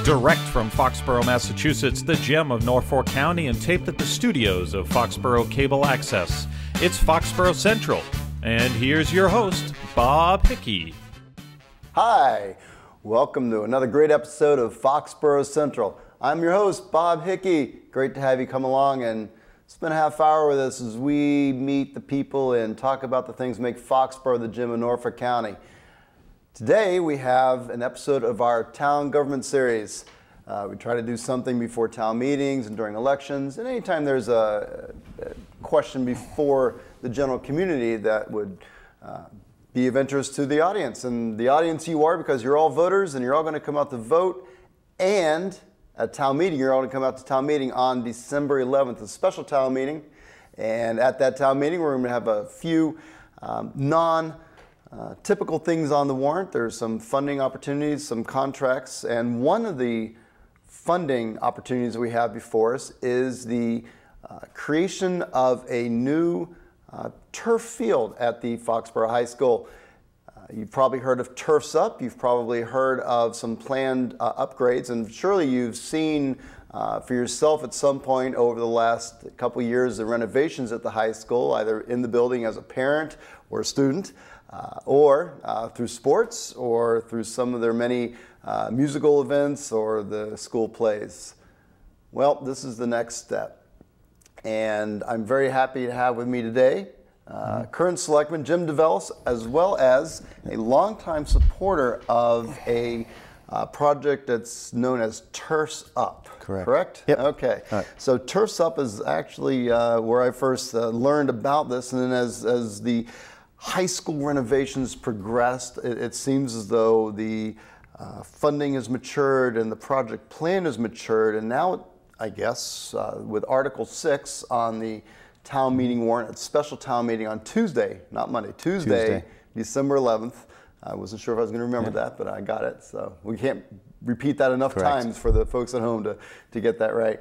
Direct from Foxborough, Massachusetts, the gem of Norfolk County, and taped at the studios of Foxborough Cable Access. It's Foxborough Central. And here's your host, Bob Hickey. Hi, welcome to another great episode of Foxborough Central. I'm your host, Bob Hickey. Great to have you come along and spend a half hour with us as we meet the people and talk about the things that make Foxborough the gem of Norfolk County. Today we have an episode of our town government series. We try to do something before town meetings and during elections, and anytime there's a question before the general community that would be of interest to the audience. And the audience you are, because you're all voters and you're all going to come out to vote, and at town meeting, you're all going to come out to town meeting on December 11th, a special town meeting. And at that town meeting, we're going to have a few typical things on the warrant. There's some funding opportunities, some contracts, and one of the funding opportunities that we have before us is the creation of a new turf field at the Foxborough High School. You've probably heard of Turfs Up. You've probably heard of some planned upgrades, and surely you've seen for yourself at some point over the last couple years the renovations at the high school, either in the building as a parent or a student, or through sports, or through some of their many musical events or the school plays. Well, this is the next step. And I'm very happy to have with me today current selectman Jim Devellis, as well as a longtime supporter of a project that's known as Turfs Up. Correct? Yep. Okay. Right. So Turfs Up is actually where I first learned about this, and then as the high school renovations progressed, it seems as though the funding has matured and the project plan has matured, and now, I guess, with Article 6 on the town meeting warrant, a special town meeting on Tuesday, not Monday, Tuesday. December 11th. I wasn't sure if I was going to remember that, but I got it. So we can't repeat that enough times for the folks at home to get that right.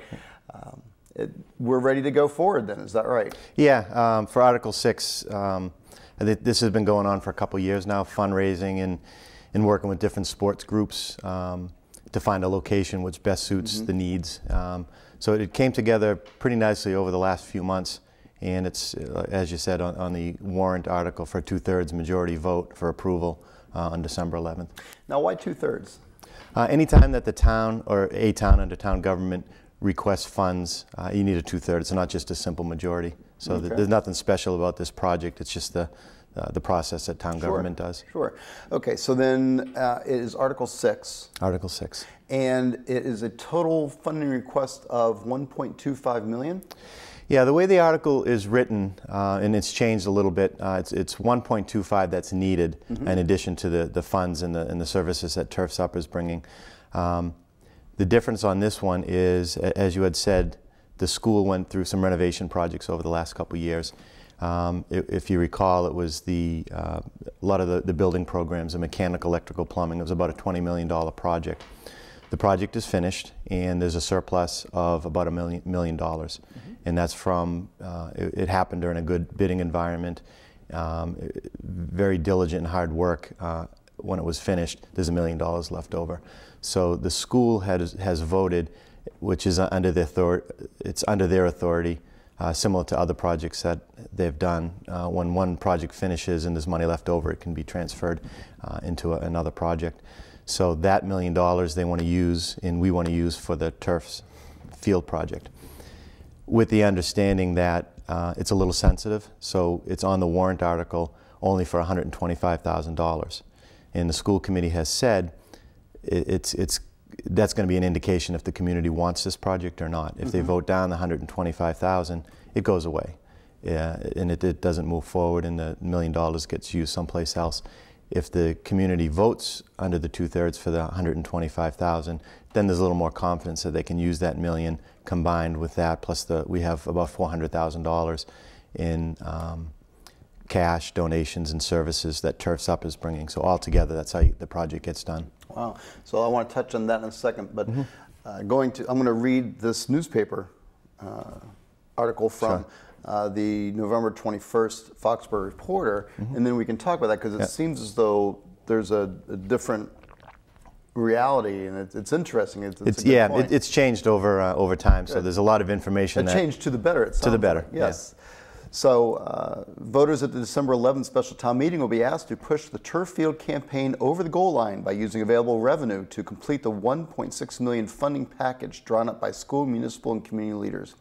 We're ready to go forward then, is that right? Yeah, for Article 6, this has been going on for a couple years now, fundraising and working with different sports groups to find a location which best suits the needs. So it came together pretty nicely over the last few months, and it's, as you said, on the warrant article for a 2/3 majority vote for approval on December 11th. Now, why 2/3? Anytime that the town or a town under town government requests funds, you need a 2/3. It's not just a simple majority. So there's nothing special about this project. It's just the process that town government does. Sure. Okay, so then it is Article 6. Article 6. And it is a total funding request of $1.25 million? Yeah, the way the article is written, and it's changed a little bit, it's 1.25 that's needed in addition to the funds and the services that Turfs Up is bringing. The difference on this one is, as you had said, the school went through some renovation projects over the last couple of years. If you recall, it was a lot of the building programs, the mechanical, electrical, plumbing. It was about a $20 million project. The project is finished, and there's a surplus of about $1 million. And that's from, it happened during a good bidding environment, very diligent and hard work. When it was finished, there's $1 million left over. So the school has voted, which is under their authority, similar to other projects that they've done. When one project finishes and there's money left over, it can be transferred into another project. So that $1 million they want to use, and we want to use for the Turfs field project, with the understanding that it's a little sensitive, so it's on the warrant article only for $125,000. And the school committee has said that's going to be an indication if the community wants this project or not. If they vote down the $125,000, it goes away, and it doesn't move forward, and the $1 million gets used someplace else. If the community votes under the 2/3 for the $125,000, then there's a little more confidence that they can use that $1 million combined with that, plus we have about $400,000 in cash, donations, and services that Turfs Up is bringing. So altogether, that's how the project gets done. Wow. So I want to touch on that in a second, but I'm going to read this newspaper article from the November 21st Foxborough Reporter, and then we can talk about that, because it seems as though there's a different reality, and it's interesting. It's a good yeah, point. it's changed over time. So there's a lot of information It changed to the better. It to the better. Like. Yes. Yeah. So voters at the December 11th special town meeting will be asked to push the turf field campaign over the goal line by using available revenue to complete the $1.6 million funding package drawn up by school, municipal, and community leaders.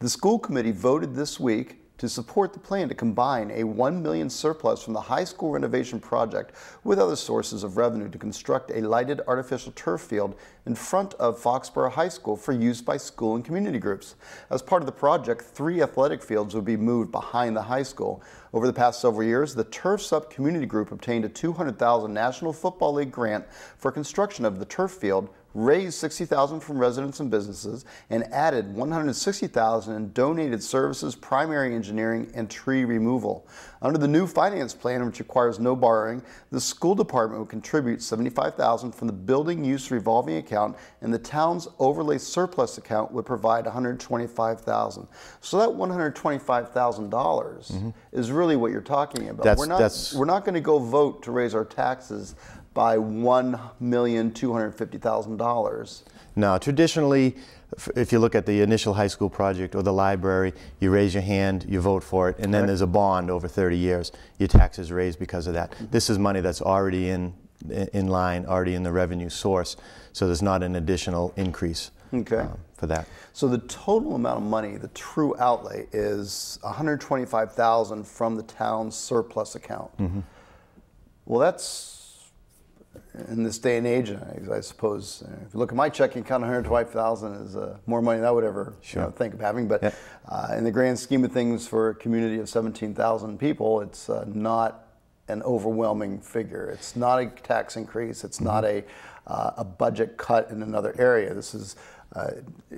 The school committee voted this week to support the plan to combine a $1 million surplus from the high school renovation project with other sources of revenue to construct a lighted artificial turf field in front of Foxborough High School for use by school and community groups. As part of the project, 3 athletic fields would be moved behind the high school. Over the past several years, the Turf's Up community group obtained a $200,000 National Football League grant for construction of the turf field, raised $60,000 from residents and businesses, and added $160,000 in donated services, primary engineering, and tree removal. Under the new finance plan, which requires no borrowing, the school department will contribute $75,000 from the building use revolving account, and the town's overlay surplus account would provide $125,000. So that $125,000 is really what you're talking about. We're not going to go vote to raise our taxes by $1,250,000. No, traditionally, if you look at the initial high school project or the library, you raise your hand, you vote for it, and then there's a bond over 30 years. Your taxes raised because of that. This is money that's already in line, already in the revenue source, so there's not an additional increase for that. So the total amount of money, the true outlay, is $125,000 from the town's surplus account. Well, that's, in this day and age, I suppose, if you look at my checking account, $125,000 is more money than I would ever think of having. But in the grand scheme of things, for a community of 17,000 people, it's not an overwhelming figure. It's not a tax increase. It's not a budget cut in another area. This is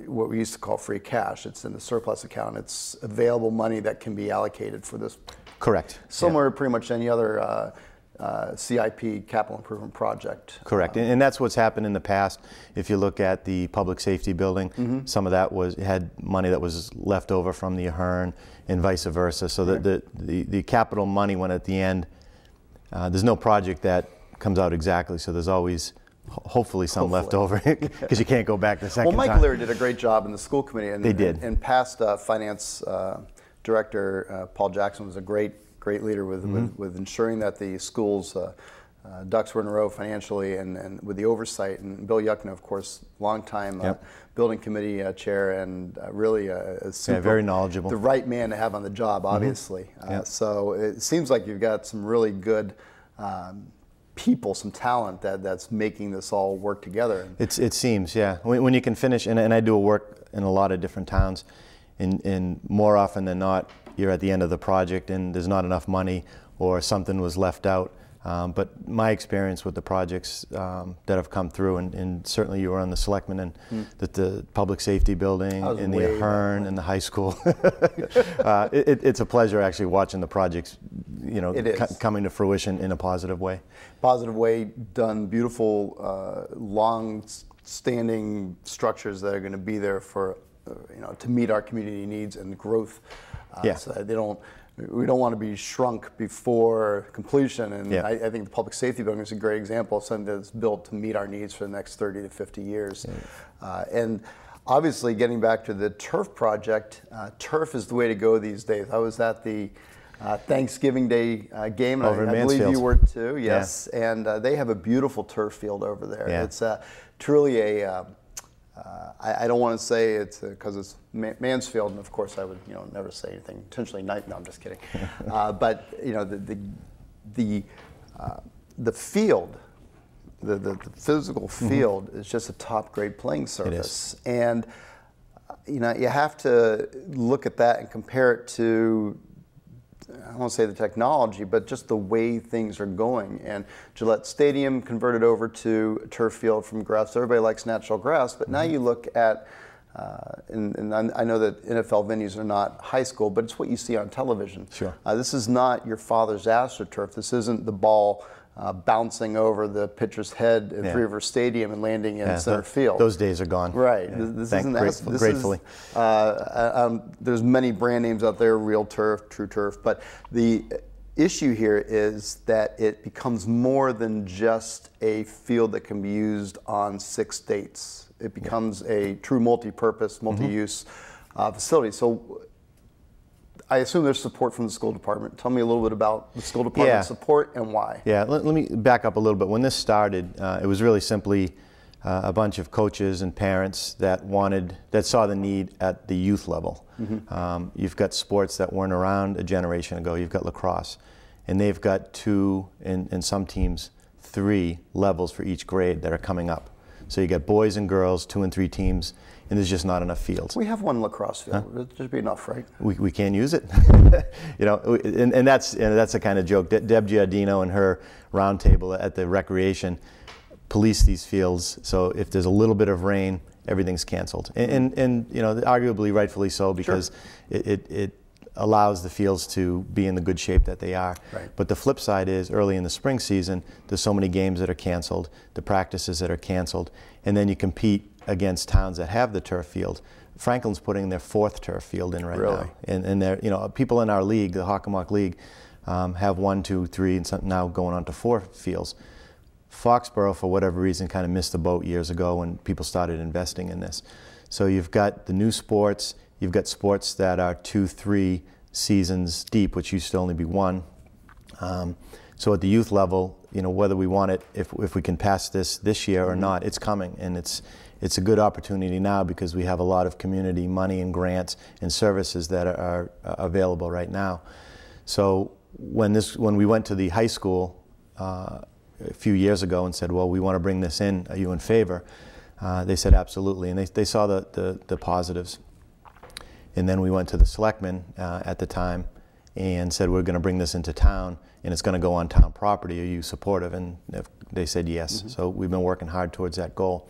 what we used to call free cash. It's in the surplus account. It's available money that can be allocated for this. Correct. Similar to pretty much any other CIP capital improvement project. Correct, and that's what's happened in the past. If you look at the public safety building, some of that had money that was left over from the Ahern and vice versa. So the capital money went at the end. There's no project that comes out exactly, so there's always hopefully some left over because you can't go back the second time. Well, Mike Leary did a great job in the school committee. And, they did. And past finance director Paul Jackson was a great leader with ensuring that the school's ducks were in a row financially and with the oversight. And Bill Yuckna, of course, longtime building committee chair and really a super, very knowledgeable. The right man to have on the job, obviously. So it seems like you've got some really good people, some talent that's making this all work together. It seems, yeah. When you can finish, and I do work in a lot of different towns, and more often than not, you're at the end of the project and there's not enough money or something was left out. But my experience with the projects that have come through, and certainly you were on the selectmen and the public safety building and the Ahern and the high school. It's a pleasure actually watching the projects, coming to fruition in a positive way. Positive way, done beautiful, long-standing structures that are going to be there for, to meet our community needs and growth. So we don't want to be shrunk before completion, and I think the public safety building is a great example of something that's built to meet our needs for the next 30 to 50 years. And obviously, getting back to the turf project, turf is the way to go these days. I was at the Thanksgiving Day game, and I believe you were too, yes, and they have a beautiful turf field over there. It's truly a I don't want to say it's because it's Mansfield, and of course I would never say anything intentionally. No, I'm just kidding. But the field, the physical field is just a top grade playing surface, and you have to look at that and compare it to, I don't want to say the technology, but just the way things are going. And Gillette Stadium converted over to a turf field from grass. Everybody likes natural grass, but now you look at, and I know that NFL venues are not high school, but it's what you see on television. Sure. This is not your father's AstroTurf. This isn't the ball bouncing over the pitcher's head at Three River Stadium and landing in center field. Those days are gone. Right. This isn't gratefully. There's many brand names out there, Real Turf, True Turf, but issue here is that it becomes more than just a field that can be used on 6 dates. It becomes a true multi-purpose, multi-use facility. So I assume there's support from the school department. Tell me a little bit about the school department support and why. Yeah, let me back up a little bit. When this started, it was really simply a bunch of coaches and parents that saw the need at the youth level. You've got sports that weren't around a generation ago. You've got lacrosse, and they've got 2, and some teams 3 levels for each grade that are coming up. So you got boys and girls, 2 and 3 teams, and there's just not enough fields. We have one lacrosse field. Huh? There should be enough, right? We can't use it. You know, and that's the kind of joke. Deb Giardino and her roundtable at the recreation police these fields, so if there's a little bit of rain, everything's canceled. And you know, arguably rightfully so, because it allows the fields to be in the good shape that they are. Right. But the flip side is, early in the spring season, there's so many games that are canceled, the practices that are canceled, and then you compete against towns that have the turf field. Franklin's putting their 4th turf field in right now. And they're, you know, people in our league, the Hockomock League, have 1, 2, 3, and some now going on to 4 fields. Foxborough, for whatever reason, kind of missed the boat years ago when people started investing in this. So you've got the new sports, you've got sports that are 2, 3 seasons deep, which used to only be 1. So at the youth level, you know, whether we want it, if we can pass this year or not, it's coming, and it's a good opportunity now because we have a lot of community money and grants and services that are available right now. So when we went to the high school a few years ago and said, well, we want to bring this in, are you in favor? They said absolutely, and they saw the positives. And then we went to the selectmen at the time and said, we're going to bring this into town, and it's going to go on town property. Are you supportive? And they said yes. So we've been working hard towards that goal.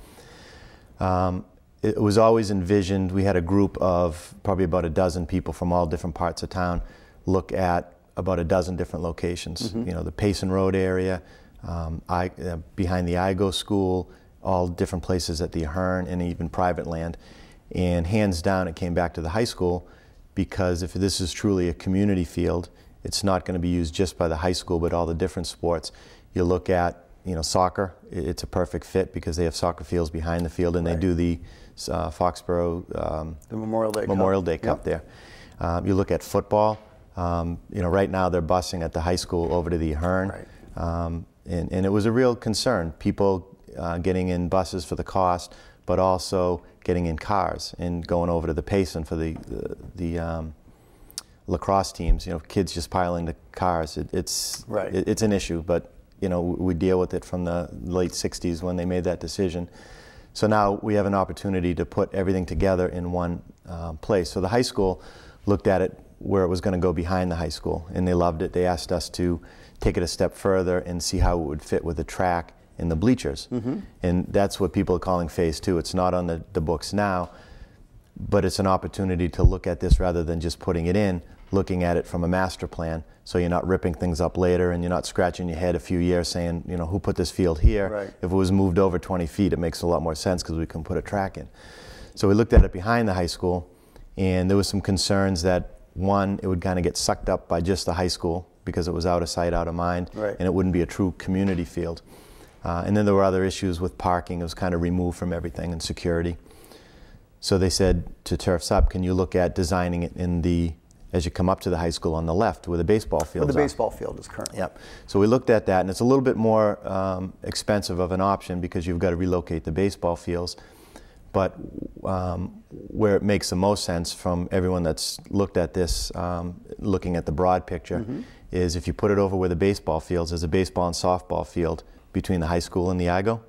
It was always envisioned, we had a group of probably about a dozen people from all different parts of town look at about a dozen different locations. You know, the Payson Road area, behind the IGO school, all different places at the Ahern, and even private land. And hands down, it came back to the high school, because if this is truly a community field, it's not going to be used just by the high school, but all the different sports. You look at, you know, soccer, it's a perfect fit because they have soccer fields behind the field, and they do the Foxborough the Memorial Day Cup there. You look at football, you know, right now they're busing at the high school over to the Ahern. And it was a real concern, people getting in buses for the cost, but also getting in cars and going over to the Payson for the lacrosse teams. You know, kids just piling the cars. It's an issue, but you know, we deal with it from the late 60s when they made that decision. So now we have an opportunity to put everything together in one place. So the high school looked at it where it was going to go behind the high school, and they loved it. They asked us to take it a step further and see how it would fit with the track and the bleachers. And that's what people are calling phase 2. It's not on the books now, but it's an opportunity to look at this rather than just putting it in, looking at it from a master plan, so you're not ripping things up later and you're not scratching your head a few years saying, you know, who put this field here? If it was moved over 20 feet, it makes a lot more sense because we can put a track in. So we looked at it behind the high school, and there was some concerns that, one, it would kind of get sucked up by just the high school because it was out of sight, out of mind, and it wouldn't be a true community field. And then there were other issues with parking. It was kind of removed from everything, and security. So they said to Turf's Up, can you look at designing it in the, as you come up to the high school on the left where the baseball field is. Where the baseball field is currently. Yep. So we looked at that, and it's a little bit more expensive of an option because you've got to relocate the baseball fields. But where it makes the most sense from everyone that's looked at this, looking at the broad picture, is if you put it over where the baseball fields, there's a baseball and softball field between the high school and the IGO.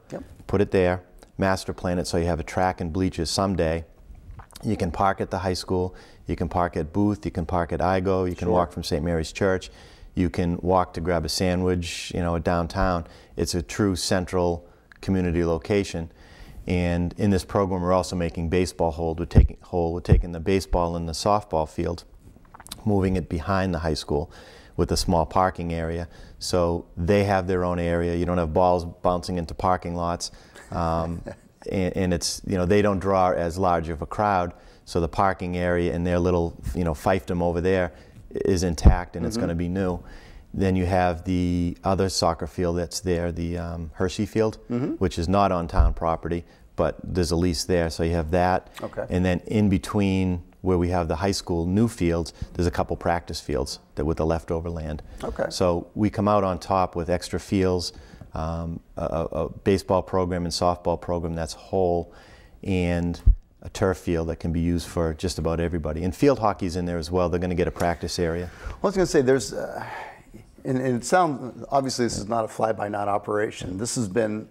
Put it there, master plan it so you have a track and bleachers someday. You can park at the high school, you can park at Booth, you can park at IGO, you can walk from St. Mary's Church, you can walk to grab a sandwich, you know, downtown. It's a true central community location. And in this program, we're also making baseball hold. We're taking the baseball and the softball field, moving it behind the high school with a small parking area. So they have their own area. You don't have balls bouncing into parking lots. And it's, you know, they don't draw as large of a crowd. So the parking area and their little, you know, fiefdom over there is intact, and it's going to be new. Then you have the other soccer field that's there, the Hershey Field, which is not on town property, but there's a lease there, so you have that. Okay. And then in between where we have the high school new fields, there's a couple practice fields that with the leftover land. Okay. So we come out on top with extra fields, a baseball program and softball program that's whole, and a turf field that can be used for just about everybody. And field hockey's in there as well. They're going to get a practice area. Well, I was going to say, there's, and it sounds, obviously this is not a fly-by-night operation. This has been,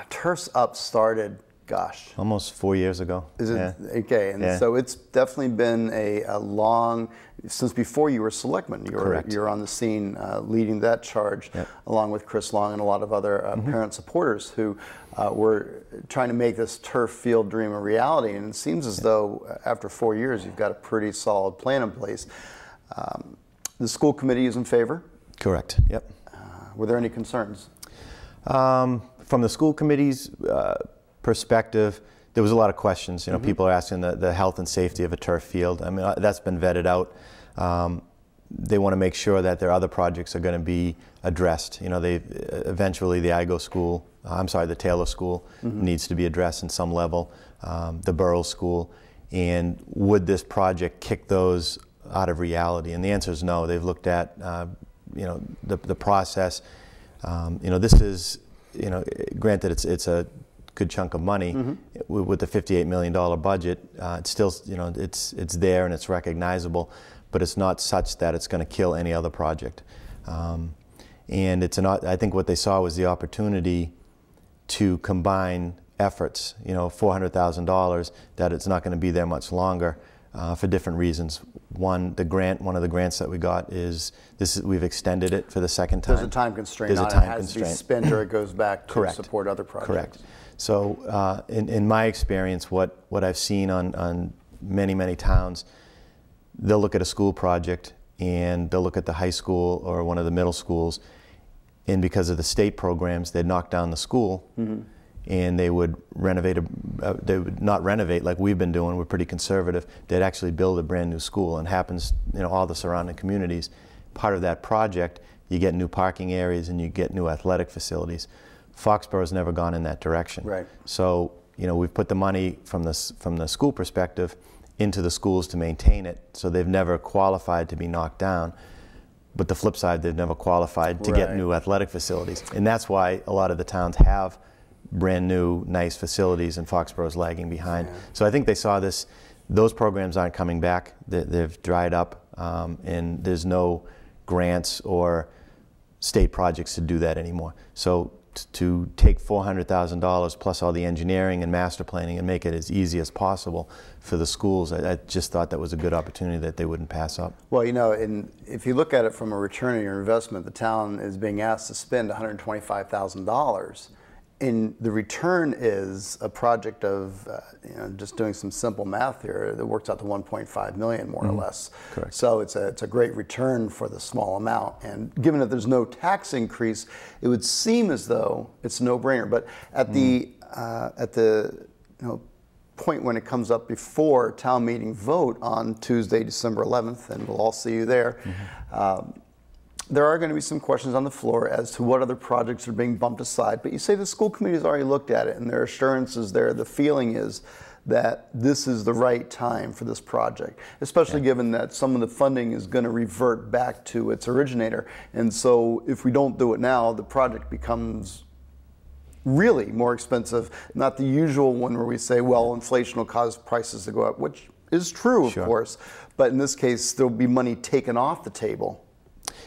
Turf's Up started, gosh. Almost 4 years ago. Is it? Yeah. Okay, and so it's definitely been a long, since before you were selectman, you're on the scene leading that charge, along with Chris Long and a lot of other parent supporters who were trying to make this turf field dream a reality. And it seems as though after 4 years, you've got a pretty solid plan in place. The school committee is in favor? Correct, yep. Were there any concerns? From the school committee's perspective, there was a lot of questions. You know, people are asking the health and safety of a turf field. I mean, that's been vetted out. They want to make sure that their other projects are going to be addressed. You know, eventually the the Taylor School needs to be addressed in some level, the Burroughs School, and would this project kick those out of reality? And the answer is no. They've looked at, you know, the process. You know, this is, you know, granted it's a good chunk of money with the $58 million budget. It's still, you know, it's there and it's recognizable, but it's not such that it's going to kill any other project. And I think what they saw was the opportunity to combine efforts. You know, $400,000, that it's not going to be there much longer for different reasons. One of the grants that we got is we've extended it for the second time. There's a time constraint. There's a time it has constraint. to be spent or it goes back to Correct. support other projects. Correct. So in my experience, what I've seen on many towns, they'll look at a school project and they'll look at the high school or one of the middle schools, and because of the state programs, they'd knock down the school and they would renovate, they would not renovate like we've been doing. We're pretty conservative. They'd actually build a brand new school, and happens, you know, all the surrounding communities. Part of that project, you get new parking areas and you get new athletic facilities. Foxborough's never gone in that direction. Right. So, you know, we've put the money from the school perspective into the schools to maintain it, so they've never qualified to be knocked down. But the flip side, they've never qualified to get new athletic facilities. And that's why a lot of the towns have brand new, nice facilities, and Foxborough's lagging behind. Yeah. So I think they saw those programs aren't coming back. They've dried up, and there's no grants or state projects to do that anymore. So to take $400,000 plus all the engineering and master planning and make it as easy as possible for the schools, I just thought that was a good opportunity that they wouldn't pass up. Well, you know, if you look at it from a return on your investment, the town is being asked to spend $125,000. And the return is a project of, you know, just doing some simple math here, that works out to 1.5 million more or less. Correct. So it's a great return for the small amount. And given that there's no tax increase, it would seem as though it's a no-brainer. But at the you know, point when it comes up before town meeting vote on Tuesday, December 11th, and we'll all see you there. There are going to be some questions on the floor as to what other projects are being bumped aside, but you say the school committee has already looked at it and there are assurances there. The feeling is that this is the right time for this project, especially given that some of the funding is going to revert back to its originator. And so if we don't do it now, the project becomes really more expensive, not the usual one where we say, well, inflation will cause prices to go up, which is true, of course, but in this case, there'll be money taken off the table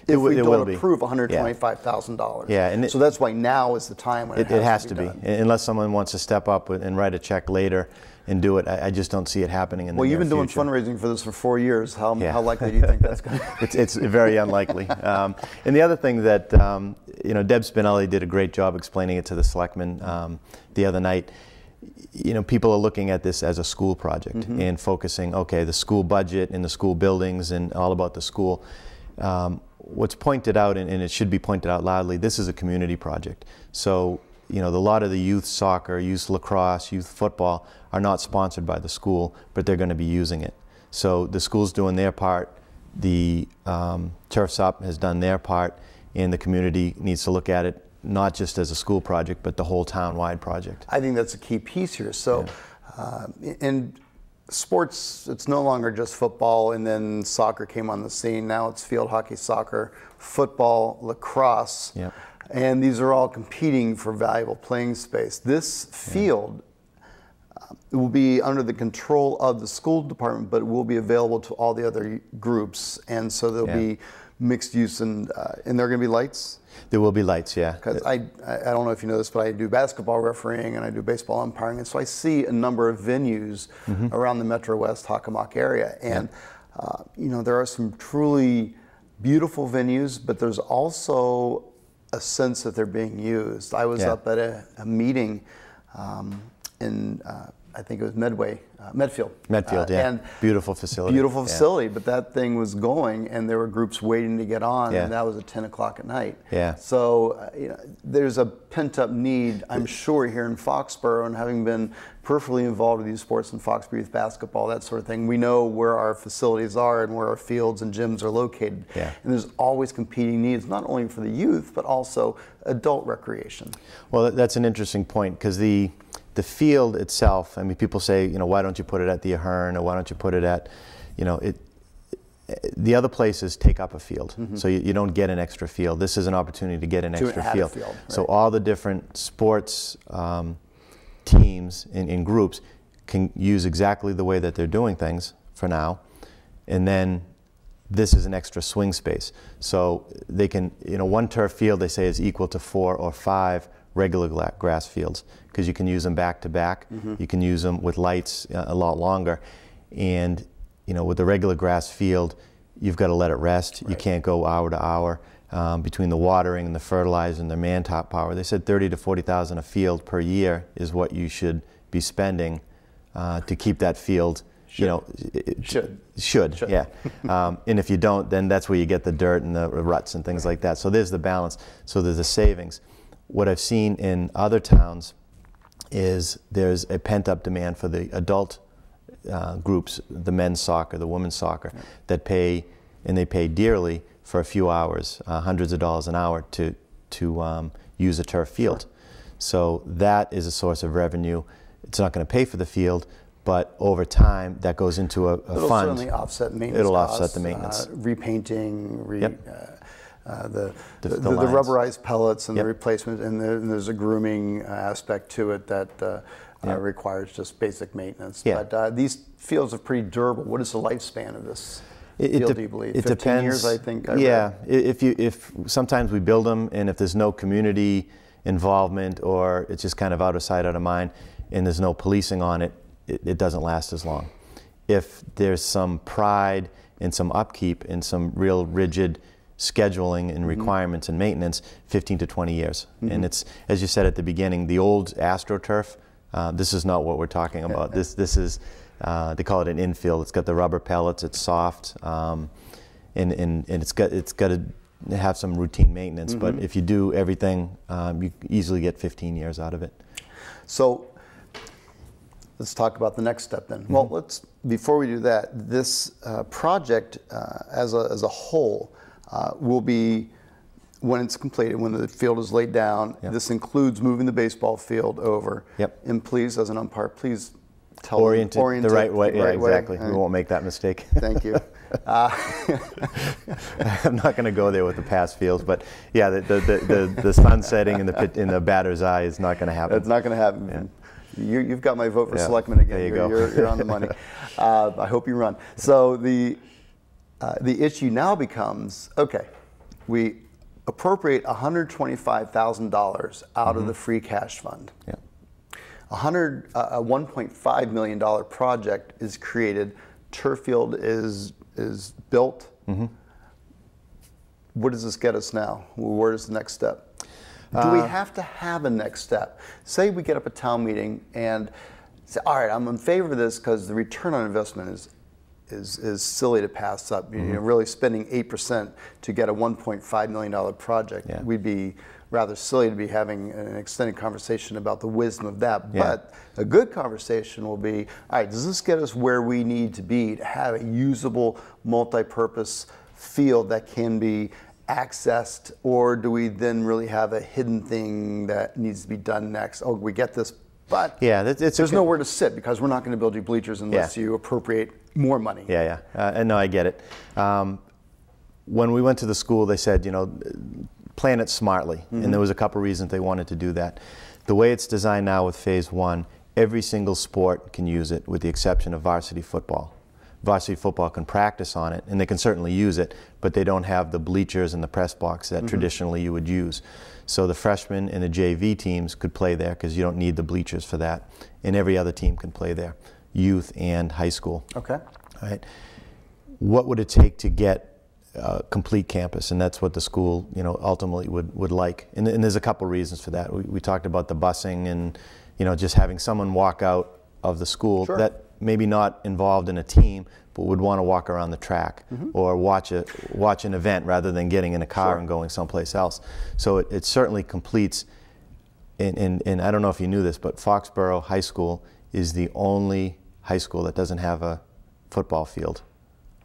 if we don't approve $125,000. Yeah, and so that's why now is the time when it has to be done. Unless someone wants to step up and write a check later and do it. I just don't see it happening in the near future. Well, you've been doing fundraising for this for 4 years. How likely do you think that's going to be? It's very unlikely. And the other thing that, you know, Deb Spinelli did a great job explaining it to the selectmen the other night. You know, people are looking at this as a school project and focusing, okay, the school budget and the school buildings and all about the school. What's pointed out, and it should be pointed out loudly, this is a community project. So, you know, a lot of the youth soccer, youth lacrosse, youth football are not sponsored by the school, but they're going to be using it. So the school's doing their part the Turf's Up has done their part, and the community needs to look at it not just as a school project, but the whole town-wide project. I think that's a key piece here. So, in sports, it's no longer just football, and then soccer came on the scene. Now it's field hockey, soccer, football, lacrosse, and these are all competing for valuable playing space. This field it will be under the control of the school department, but it will be available to all the other groups, and so there'll be mixed use, and there are going to be lights. There will be lights, yeah. Because I don't know if you know this, but I do basketball refereeing and I do baseball umpiring, and so I see a number of venues around the Metro West Hockomock area, and you know, there are some truly beautiful venues, but there's also a sense that they're being used. I was up at a meeting in I think it was Medfield. Medfield, and beautiful facility. Beautiful facility, but that thing was going, and there were groups waiting to get on, and that was at 10 o'clock at night. So you know, there's a pent-up need, I'm sure, here in Foxborough, and having been peripherally involved with these sports in Foxborough youth basketball, that sort of thing, we know where our facilities are and where our fields and gyms are located. And there's always competing needs, not only for the youth, but also adult recreation. Well, that's an interesting point, because the field itself, I mean, people say, you know, why don't you put it at the Ahern, or why don't you put it at, you know, the other places take up a field. So you don't get an extra field. This is an opportunity to get an extra field. So all the different sports teams in groups can use exactly the way that they're doing things for now. And then this is an extra swing space. So they can, you know, one turf field, they say, is equal to 4 or 5 regular grass fields, because you can use them back to back. You can use them with lights a lot longer. And you know, with the regular grass field, you've got to let it rest. You can't go hour to hour between the watering and the fertilizer and the man-top power. They said 30 to 40,000 a field per year is what you should be spending to keep that field. You know, should. Yeah. And if you don't, then that's where you get the dirt and the ruts and things like that. So there's the balance. So there's the savings. What I've seen in other towns is there's a pent-up demand for the adult groups, the men's soccer, the women's soccer, that pay, and they pay dearly for a few hours, hundreds of dollars an hour to use a turf field. So that is a source of revenue. It's not going to pay for the field, but over time that goes into a fund. It'll certainly offset maintenance. It'll costs, offset the maintenance. Repainting, the rubberized pellets and the replacement, and there's a grooming aspect to it that requires just basic maintenance. But these fields are pretty durable. What is the lifespan of this field, do you believe? It 15 depends. years, I think. If sometimes we build them, and if there's no community involvement, or it's just kind of out of sight, out of mind, and there's no policing on it, it doesn't last as long. If there's some pride and some upkeep and some real rigid scheduling and requirements and maintenance, 15 to 20 years. And it's, as you said at the beginning, the old AstroTurf, this is not what we're talking about. This is, they call it an infield. It's got the rubber pellets, it's soft, and it's got to have some routine maintenance, but if you do everything, you easily get 15 years out of it. So let's talk about the next step then. Well, before we do that, this project as a whole will be, when it's completed, when the field is laid down, this includes moving the baseball field over. And please, as an umpire, please orient the right way. Yeah, exactly. We won't make that mistake. Thank you. I'm not going to go there with the past fields, but yeah, the sun setting in the batter's eye is not going to happen. It's not going to happen. You've got my vote for selectman again. There you go. You're on the money. I hope you run. So the issue now becomes, okay, we appropriate $125,000 out of the free cash fund. A $1.5 million project is created. Turf field is built. What does this get us now? Where is the next step? Do we have to have a next step? Say we get up at town meeting and say, all right, I'm in favor of this because the return on investment is silly to pass up. You know, really spending 8% to get a $1.5 million project, we'd be rather silly to be having an extended conversation about the wisdom of that. Yeah. But a good conversation will be, all right, does this get us where we need to be to have a usable, multi-purpose field that can be accessed, or do we then really have a hidden thing that needs to be done next? Oh, we get this, but there's nowhere to sit because we're not going to build you bleachers unless you appropriate more money. And no, I get it. When we went to the school, they said, plan it smartly, and there was a couple reasons they wanted to do that. The way it's designed now with Phase 1, every single sport can use it with the exception of varsity football. Varsity football can practice on it, and they can certainly use it, but they don't have the bleachers and the press box that traditionally you would use. So the freshmen and the JV teams could play there because you don't need the bleachers for that, and every other team can play there, youth and high school. Okay. All right. What would it take to get complete campus? And that's what the school, ultimately would like. And there's a couple reasons for that. We talked about the busing and, just having someone walk out of the school that maybe not involved in a team, but would want to walk around the track or watch an event rather than getting in a car and going someplace else. So it certainly completes. And I don't know if you knew this, but Foxborough High School is the only high school that doesn't have a football field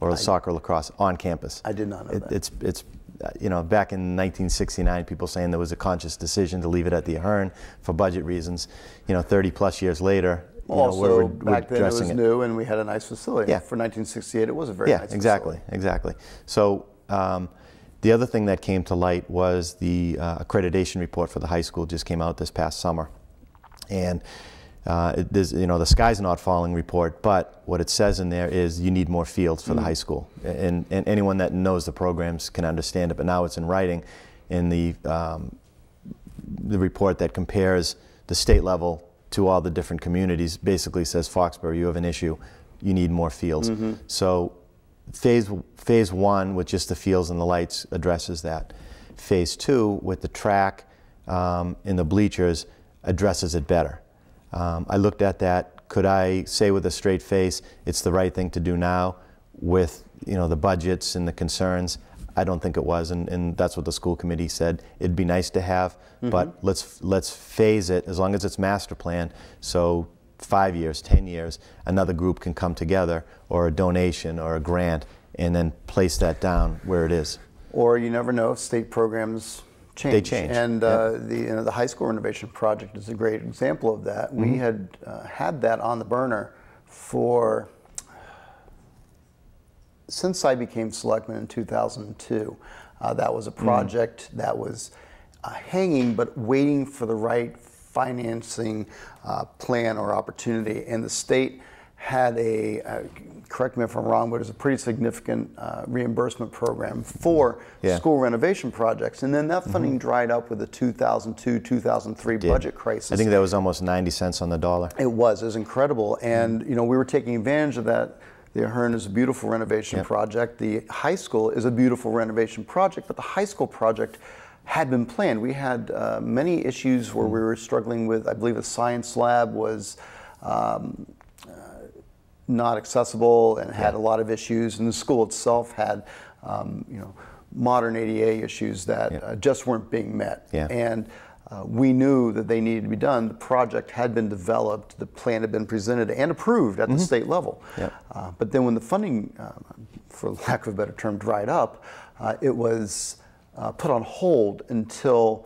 or soccer lacrosse on campus. I did not know that. It's back in 1969, people saying there was a conscious decision to leave it at the Ahern for budget reasons. 30 plus years later, also, back then it was new and we had a nice facility. Yeah. For 1968, it was a very nice facility. Exactly. So the other thing that came to light was the accreditation report for the high school just came out this past summer. And the sky's not falling report, but what it says in there is you need more fields for the high school. And anyone that knows the programs can understand it, but now it's in writing in the report that compares the state level to all the different communities, basically says, Foxborough, you have an issue, you need more fields. So phase 1 with just the fields and the lights addresses that. Phase 2 with the track and the bleachers addresses it better. I looked at that. Could I say with a straight face it's the right thing to do now with the budgets and the concerns? I don't think it was, and that's what the school committee said. It'd be nice to have, but let's phase it as long as it's master plan. So 5 years, 10 years, another group can come together, or a donation or a grant, and then place that down where it is. Or you never know, state programs change. They change. And the high school renovation project is a great example of that. We had had that on the burner since I became selectman in 2002. That was a project that was hanging but waiting for the right financing plan or opportunity. And the state had correct me if I'm wrong, but it was a pretty significant reimbursement program for school renovation projects. And then that funding dried up with the 2002-2003 budget crisis. I think that was almost 90 cents on the dollar. It was incredible. And we were taking advantage of that. The Ahern is a beautiful renovation project. The high school is a beautiful renovation project, but the high school project had been planned. We had many issues where we were struggling with, I believe the science lab was not accessible and had a lot of issues, and the school itself had modern ADA issues that just weren't being met. And we knew that they needed to be done. The project had been developed, the plan had been presented and approved at the state level. But then when the funding, for lack of a better term, dried up, it was put on hold until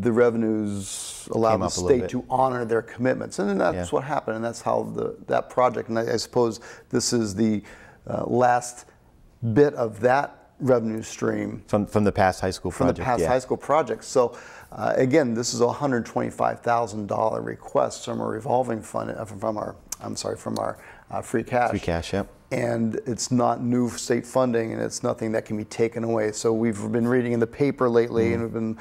the revenues allowed the state to honor their commitments. And then that's what happened, and that's how that project, and I suppose this is the last bit of that revenue stream. From the past high school project. From the past high school project. So again, this is a $125,000 request from our revolving fund, from our free cash. Free cash, yep. And it's not new state funding, and it's nothing that can be taken away. So we've been reading in the paper lately, and we've been,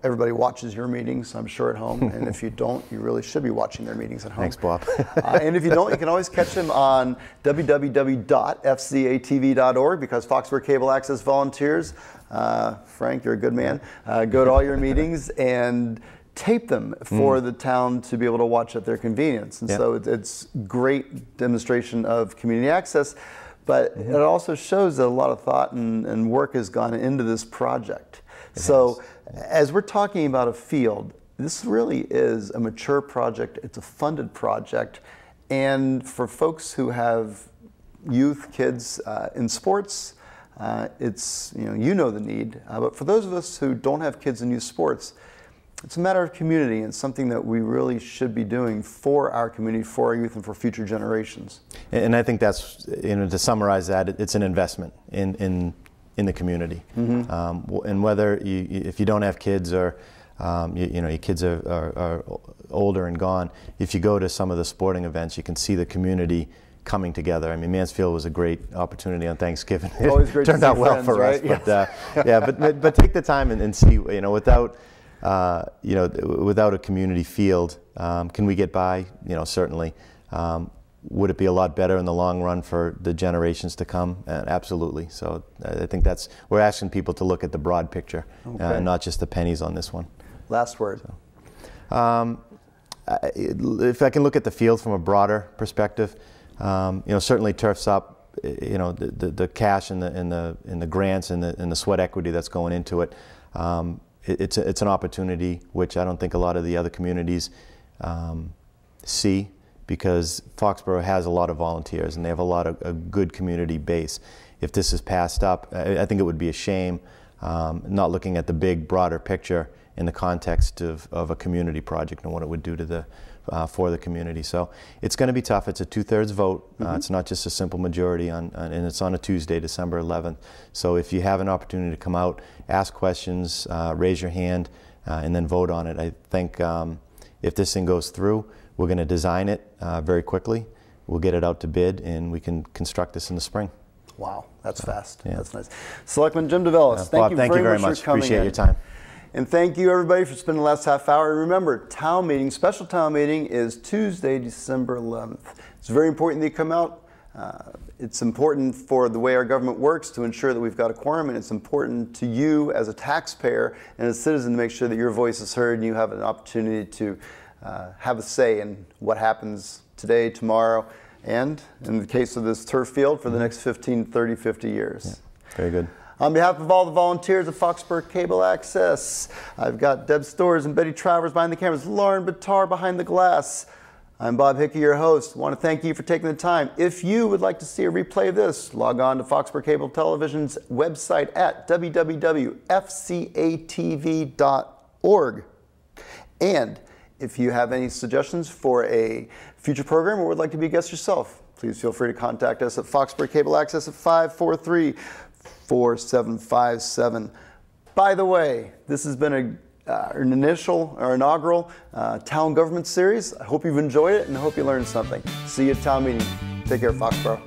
everybody watches your meetings, I'm sure, at home. And if you don't, you really should be watching their meetings at home. Thanks, Bob. And if you don't, you can always catch them on www.fcatv.org, because Foxborough Cable Access volunteers, Frank, you're a good man, go to all your meetings and tape them for the town to be able to watch at their convenience. And so it's great demonstration of community access. but it also shows that a lot of thought and work has gone into this project. So as we're talking about a field, this really is a mature project. It's a funded project. And for folks who have youth, kids in sports, it's, you know the need. But for those of us who don't have kids in youth sports, it's a matter of community, and something that we really should be doing for our community, for our youth, and for future generations. And I think that's, to summarize that, it's an investment in the community. And whether if you don't have kids, or your kids are older and gone, if you go to some of the sporting events, you can see the community coming together. I mean, Mansfield was a great opportunity on Thanksgiving. Always great. Turned out well for us, right? but but take the time and see. Without a community field, can we get by? Certainly. Would it be a lot better in the long run for the generations to come? Absolutely. So I think we're asking people to look at the broad picture, and not just the pennies on this one. Last word. So, if I can look at the field from a broader perspective, certainly Turf's Up. The cash and the grants and the sweat equity that's going into it. It's an opportunity which I don't think a lot of the other communities see, because Foxborough has a lot of volunteers and they have a good community base. If this is passed up, I think it would be a shame not looking at the big, broader picture in the context of a community project and what it would do to for the community. So it's going to be tough. It's a 2/3 vote. It's not just a simple majority, and it's on a Tuesday, December 11th. So if you have an opportunity to come out, ask questions, raise your hand, and then vote on it. I think if this thing goes through, we're going to design it very quickly. We'll get it out to bid, and we can construct this in the spring. Wow, that's fast. Yeah. That's nice. Selectman Jim Devellis, Bob, thank you very much for coming Appreciate in. your time. And thank you, everybody, for spending the last half hour. And remember, special town meeting is Tuesday, December 11th. It's very important that you come out. It's important for the way our government works to ensure that we've got a quorum, and it's important to you as a taxpayer and as a citizen to make sure that your voice is heard and you have an opportunity to have a say in what happens today, tomorrow, and in the case of this turf field, for the next 15, 30, 50 years. Yeah, very good. On behalf of all the volunteers of Foxborough Cable Access, I've got Deb Storrs and Betty Travers behind the cameras, Lauren Bitar behind the glass. I'm Bob Hickey, your host. I want to thank you for taking the time. If you would like to see a replay of this, log on to Foxborough Cable Television's website at www.fcatv.org. And if you have any suggestions for a future program or would like to be a guest yourself, please feel free to contact us at Foxborough Cable Access at 543-4757. By the way, this has been an inaugural town government series. I hope you've enjoyed it and I hope you learned something. See you at town meeting. Take care, Foxborough.